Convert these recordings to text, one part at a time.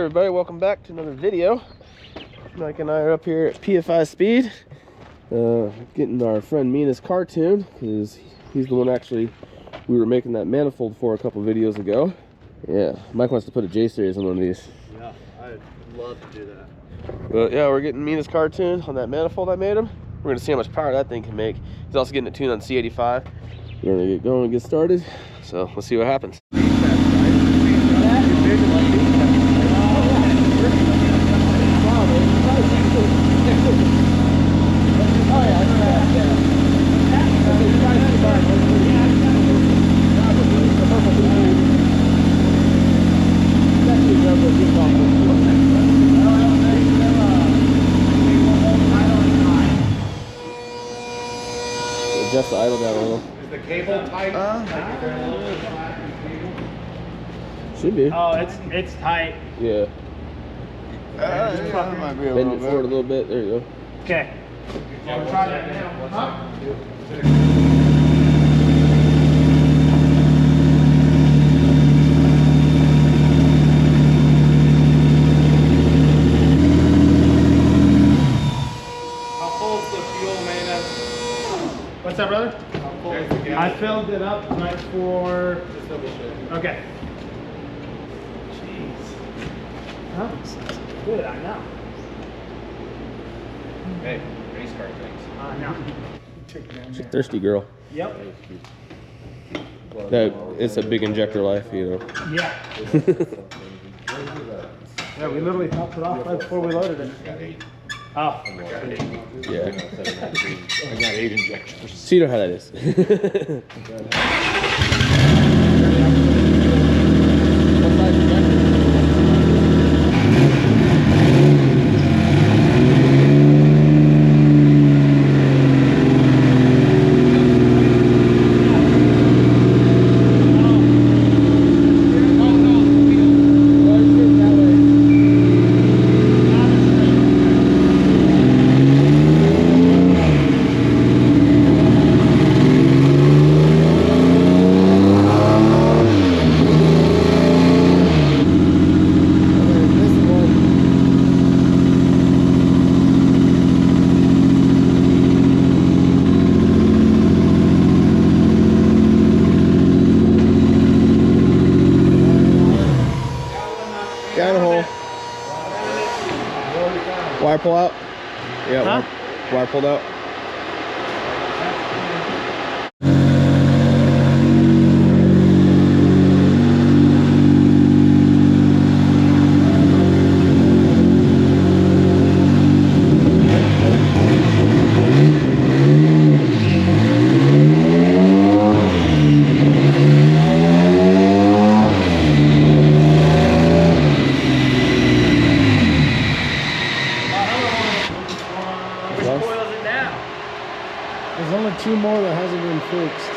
everybody, welcome back to another video. Mike and I are up here at PFI Speed, getting our friend Mena's car tuned, because he's the one actually we were making that manifold for a couple videos ago. Yeah, Mike wants to put a J series on one of these. Yeah, I'd love to do that. But yeah, we're getting Mena's car tuned on that manifold I made him. We're gonna see how much power that thing can make. He's also getting it tuned on C85. We're gonna get going and get started. So let's see what happens. Adjust the idle down a little. Is the cable tight? Should be. Oh, it's tight. Yeah. Might be a Bend it forward a little bit. There you go. Okay. I'll try that now. How full's the fuel, Mena? What's up, brother? I filled it up right for. Just double check. Okay. Jeez. Huh? Good, I know. Hey, race car things. I know. She's a thirsty girl. Yep. That it's a big injector life, you know. Yeah. Yeah, we literally topped it off right before we loaded it. Oh. Yeah. I got 8 injectors. So you know how that is. Got a hole. Wire pull out? Yeah, Huh? wire pulled out. There's only 2 more that hasn't been fixed.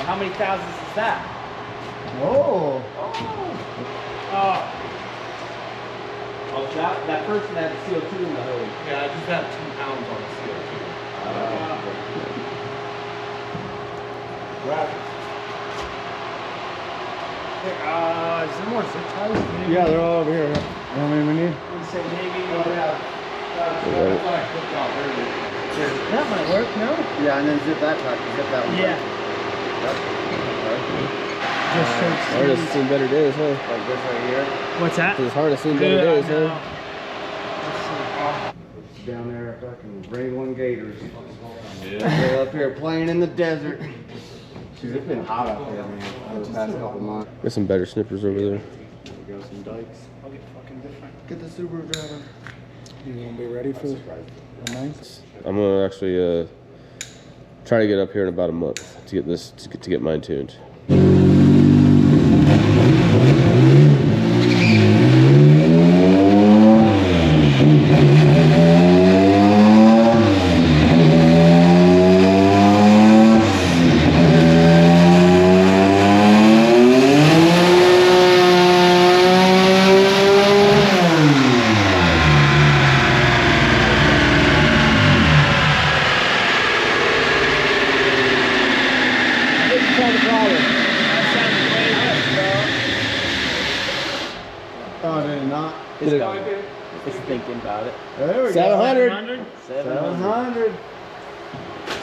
How many thousands is that? Oh. Oh, that person had CO2 in the hose. Yeah, I just had 2 pounds on the CO2. Is there more zip ties? Maybe? Yeah, they're all over here. How many we need? I'd say maybe. That's what I clicked off earlier. That might work, no? Yeah, and then zip that back, zip that one. Yeah. Just Hard has seen better days, huh? Like this right here. What's that? It's hard to see better days, huh? Down there fucking wrangling gators. They're up here playing in the desert. Dude, it's been hot out there, man, for the past couple months. There's some better snippers over there. There we go, some dikes. I'll get fucking different. Get the Subaru driver. You gonna be ready for the ninth? I'm gonna actually try to get up here in about a month to get this to get mine tuned. thinking about it. There we 700. 700? 700.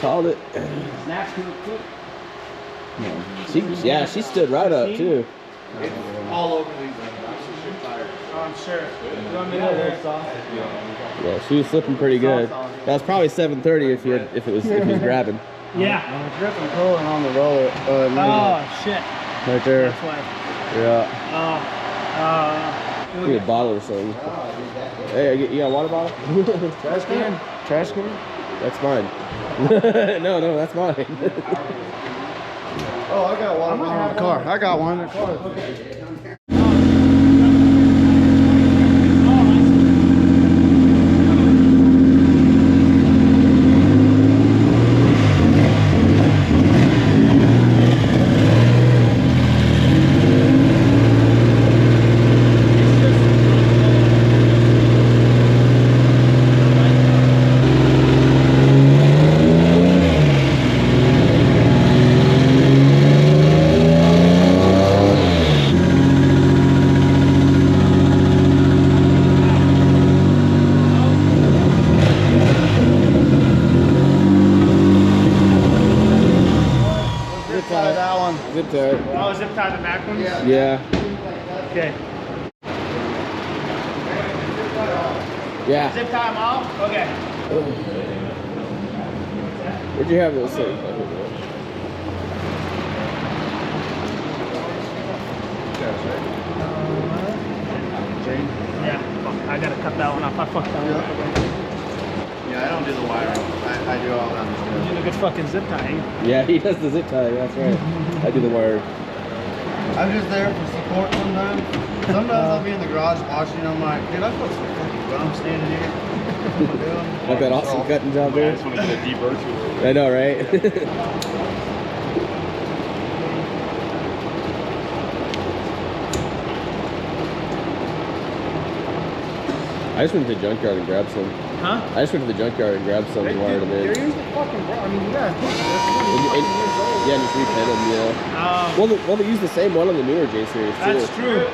Called it. Snap quick. She stood right up too. It's all over these tires. Oh, I'm sure. You want me to Yeah, she was slipping pretty good. That was probably 730 if it was grabbing. Yeah. I'm gripping pulling on the roller. Oh, shit. Right there. That's why. Yeah. Need a bottle or something. Hey, you got a water bottle? Trash can? Trash can? That's mine. no, that's mine. Oh, I got one in the car. I got one in the car. Zip tie. Oh, zip tie the back ones? Yeah. Okay. Yeah. Zip tie them all? Okay. Where'd you have those things? Yeah. Fuck, I gotta cut that one off. I fucked that one up. Yeah, I don't do the wiring. I do all that. You did a good fucking zip tying. Yeah, he does the zip tie. That's right. I do the wire. I'm just there for support sometimes. Sometimes I'll be in the garage washing. I'm like, dude, I put some fucking gum standing here. Like that awesome cutting job I there. just want to get a deep virtue. I know, right? I just went to the junkyard and grabbed some. Huh? I just went to the junkyard and grabbed some and wired them in. They're usually fucking bro. I mean, you gotta think Yeah, just repin them, yeah. Well, they use the same one on the newer J series too. That's true.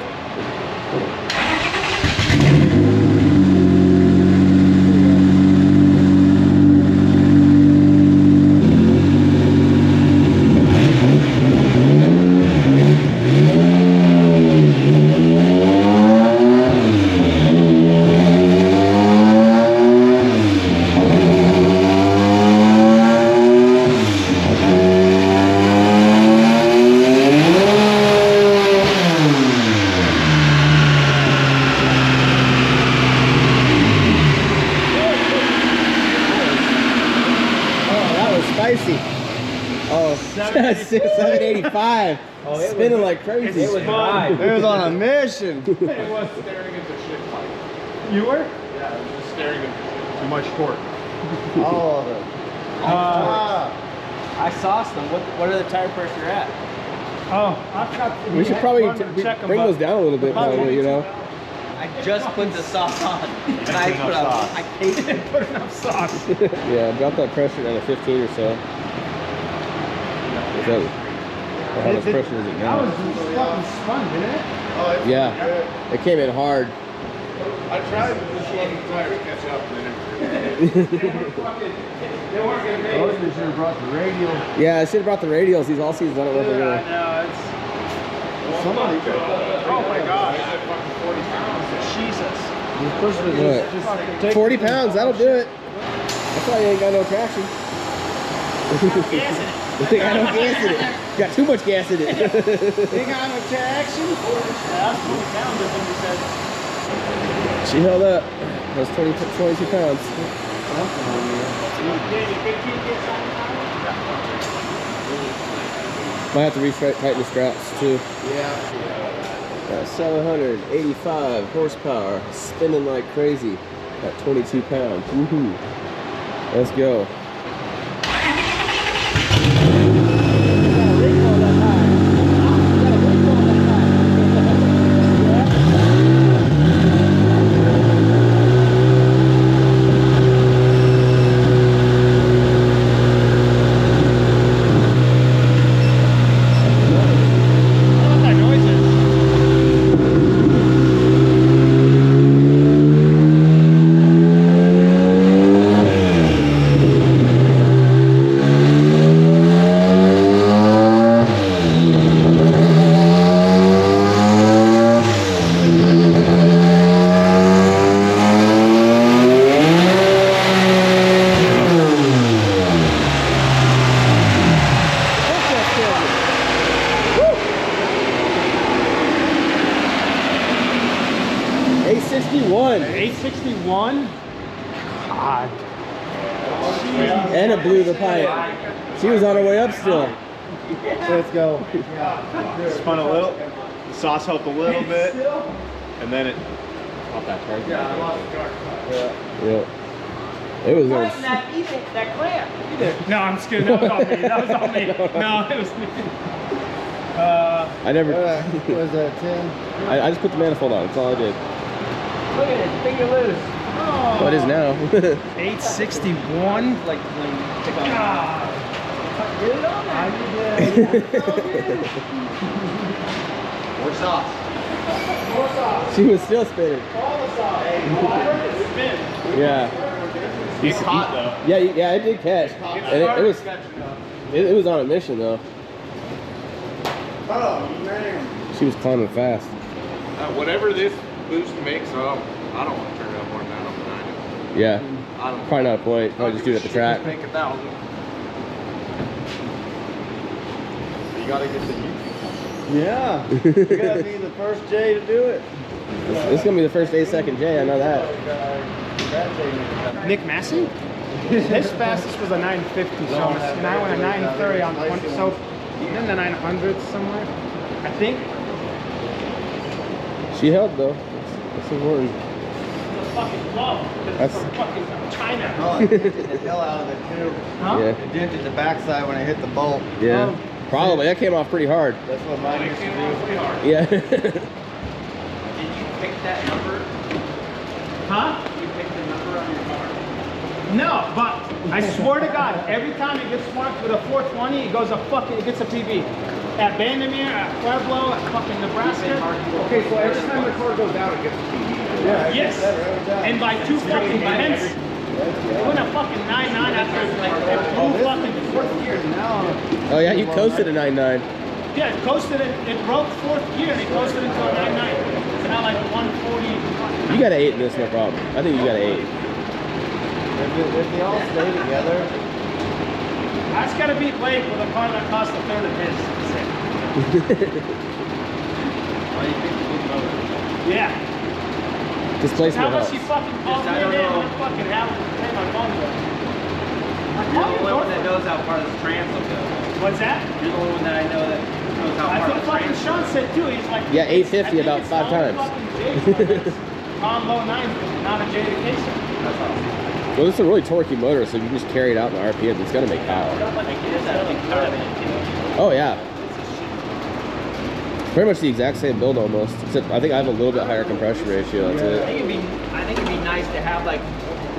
Spicy. Oh, 785. Oh, it spinning was, like crazy. It was high. It was on a mission. It was staring at the shit pipe. You were? Yeah, I was just staring at too much torque. All of it. I sauced them. What are the tire pressure at? Oh, I've got. We should probably check them, bring but- those down a little bit, probably, you know. I just put the sauce on. And I put sauce. I tasted Put enough sauce. Yeah, drop that pressure down to 15 or so. Is that, how much pressure is it That now? was fucking spun, didn't it? Oh, it's Yeah, it came in hard. I tried this fucking tire to catch up and then They weren't gonna make Oh, you should have brought the radial. Yeah, I should have brought the radials. These all seasons. I don't know if Dude, they're I gonna. know, it's. Somebody could. Oh my gosh. I said fucking 40 pounds. Jesus. Just push it. What? Just take 40 pounds, that'll do it. That's why you ain't got no traction. Gas in it. They got no gas in it. Got too much gas in it. They got no traction. That's 40 pounds, I think you said. She held up. That was 22 pounds. Might have to tighten the straps too. Yeah. 785 horsepower, spinning like crazy at 22 pounds. Woohoo! Let's go. And it blew the pipe. She was on her way up still. Let's go. Spun a little. The sauce helped a little bit. And then it popped that card. Yeah. It was on. That clamp. No, I'm just kidding. That was on me. That was on me. No, it was me. I never. What was that, 10? I just put the manifold on. That's all I did. Look at it, finger loose. Oh, it is now. 861. Like when you pick on Get it on there. More sauce. She was still spinning. All the sauce. Spin. Yeah. It's hot though. Yeah, I did catch. And it was on a mission though. Oh, man. She was climbing fast. Whatever this boost makes, I don't want to turn it up more than that on the 90. Yeah. I don't Probably not a point. Probably just do it at the track. Make 1,000. You gotta get the Yeah. You gotta be the first J to do it. This is gonna be the first 8-second J. I know that. Nick Massey? His fastest was a 950, so now we're a 930 on 20, so in the 900s somewhere, I think. She held though. That's important. Fucking glove. That's fucking China. Oh, it dented the hell out of it too. Huh? Yeah. It dented the backside when I hit the bolt. Yeah. Probably. That came off pretty hard. That's what mine used to do. Yeah. Did you pick that number? Huh? You picked the number on your car? No, but I swear to God, every time it gets marked with a 420, it goes a fucking, it gets a PB. At Vandermeer, at Pueblo, at fucking Nebraska. Okay, so every time the car goes out, it gets a TV. Yeah. Yes. And by 2 fucking tenths, it went a fucking 9.9 after like it blew fucking fourth gear. Now, Oh yeah, you coasted a 9.9. Yeah, it coasted it broke fourth gear and it coasted into a 9.9. It's now like 140. You got an 8 in this, no problem. I think you got an 8. if they all stay together, I just gotta beat Blake with a car that cost a third of his. Yeah. Displacement How much helps. she fucking called me in and fucking have to pay my phone bill. You're the only one that knows how far this trans will go. What's that? You're the only one that I know that knows how That's far what the fucking trans Sean said too. He's like, Yeah, 850 I think about it's 5 only times. fucking J combo 9s, but not a J to case. That's awesome. Well, this is a really torquey motor, so if you can just carry it out in the RPM, it's gonna make power. Like it is that big power in it too. Oh yeah. Pretty much the exact same build almost, except I think I have a little bit higher compression ratio. That's I think it'd be nice to have like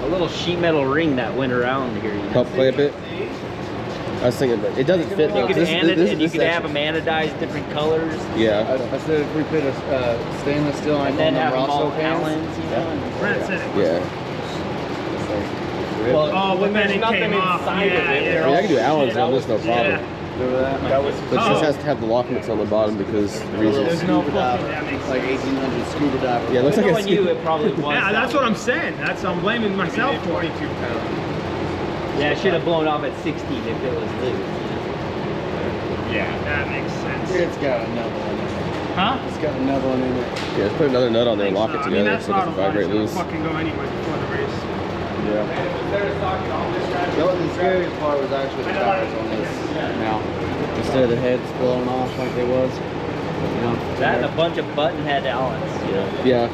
a little sheet metal ring that went around here. You know? Help clamp it. I was thinking, but it doesn't fit though. You could, and you could have section- them anodized different colors. Yeah. I said if we put a stainless steel And then have them all Rosso pans. Allens, you know. and- Brent said it. Yeah. Well, Oh, but then there's it nothing came off. inside Yeah, of it. yeah. I mean, I can do Allen's on this, no problem. Yeah. Remember that? That was But it just has to have the locknuts on the bottom because the reasons. There's no fucking, that makes Like sense. 1800 scuba diver. Yeah, it looks like knowing a you, it probably was. Yeah, that's what I'm saying. I'm blaming myself for it. 22 pounds. Yeah, it should have blown off at 16 if it was loose. Yeah, that makes sense. It's got another one in it. Huh? It's got another one in it. Yeah, just put another nut on there and lock it I mean, together that's so it not doesn't a vibrate gonna loose. fucking go anywhere before the race. Yeah. The scariest part was actually the tires on this now. Instead of the heads blowing off like they was. You know, That and a bunch of button-head Allens, you know. Yeah.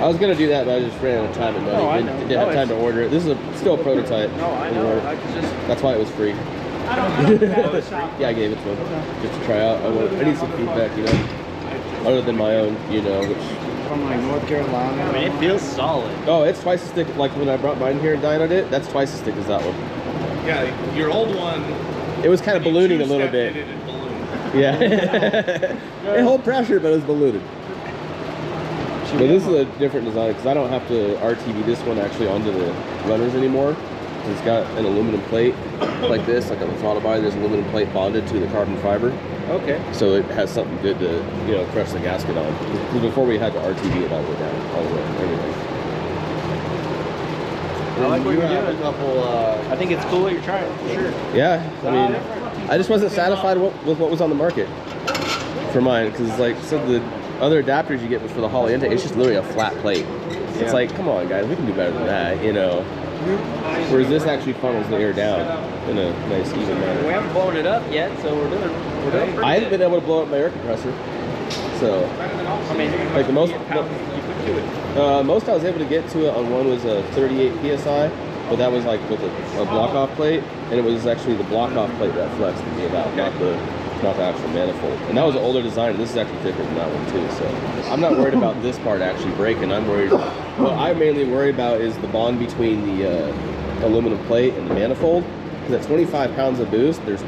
I was gonna do that, but I just ran out of time and money. No, I Didn't know. have time to order it. This is still a prototype. No, I know. I could just. That's why it was free. I don't have a shop. Yeah, I gave it to him just to try out. I need some feedback, you know, other than my own, you know. Which From like North Carolina. I mean, it feels solid. oh, it's twice as thick. Like when I brought mine here and dynoed it, that's twice as thick as that one. Yeah, your old one. It was kind of ballooning a little bit. It ballooned. Yeah. It held pressure, but it was ballooning. But this is a different design because I don't have to RTV this one actually onto the runners anymore. It's got an aluminum plate like this, like on the throttle body. There's an aluminum plate bonded to the carbon fiber, Okay. so it has something good to, you know, crush the gasket on. Because before we had to RTV it all the way down, all the way, everything. I like what you you're have doing. a couple. I think it's cool what you're trying, for sure. Yeah, I mean, I just wasn't satisfied with what was on the market for mine because, like I said, the other adapters you get for the Holly intake, it's just literally a flat plate. It's Yeah. like, come on, guys, we can do better than that, you know. Whereas this actually funnels the air down in a nice even We manner. haven't blown it up yet, so we're doing pretty I haven't good. been able to blow up my air compressor. So, I mean, like the most, pounds you put to it. most I was able to get to it on one was a 38 PSI, but that was like with a block off plate, and it was actually the block off plate that flexed me about, not the actual manifold. And that was an older design, and this is actually thicker than that one too. So I'm not worried about this part actually breaking. I'm worried, what I mainly worry about is the bond between the aluminum plate and the manifold. Because at 25 pounds of boost, there's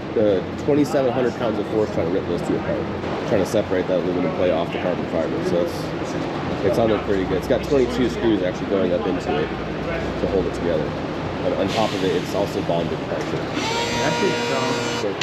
2,700 pounds of force trying to rip those two apart, trying to separate that aluminum plate off the carbon fiber. So it's on there pretty good. It's got 22 screws actually going up into it to hold it together. And on top of it, it's also bonded partially. That's strong.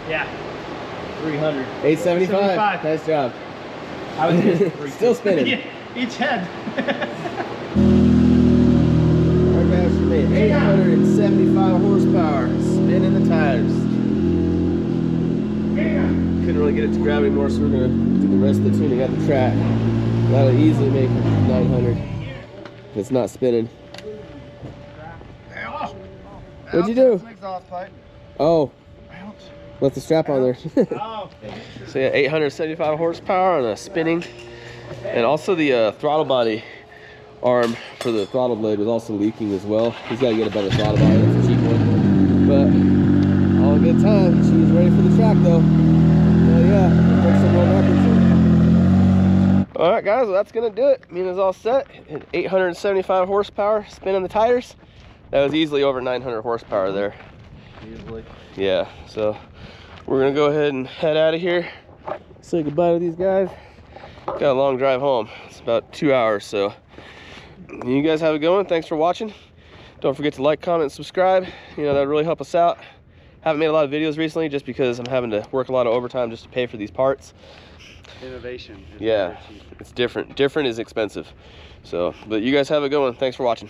Yeah. 300. 875. Nice job. I was Still spinning. Each head. Our guys made 875 horsepower, spinning the tires. Couldn't really get it to grab anymore, so we're gonna do the rest of the tuning at the track. That'll easily make it 900 if it's not spinning. What'd you do? Oh, left the strap on there. Oh. So yeah, 875 horsepower on a spinning, and also the throttle body arm for the throttle blade was also leaking as well. He's got to get a better throttle body. That's a cheap one, but all in good time. She's ready for the track though. Hell yeah, break some world records. All right, guys, well, that's gonna do it. Mena's all set. 875 horsepower, spinning the tires. That was easily over 900 horsepower there. Usually. Yeah, so we're gonna go ahead and head out of here. Say goodbye to these guys. Got a long drive home. It's about 2 hours, so you guys have a good one. Thanks for watching. Don't forget to like, comment, and subscribe. You know, that would really help us out. Haven't made a lot of videos recently just because I'm having to work a lot of overtime just to pay for these parts. Innovation. Yeah, it's different. Different is expensive. So, but you guys have a good one. Thanks for watching.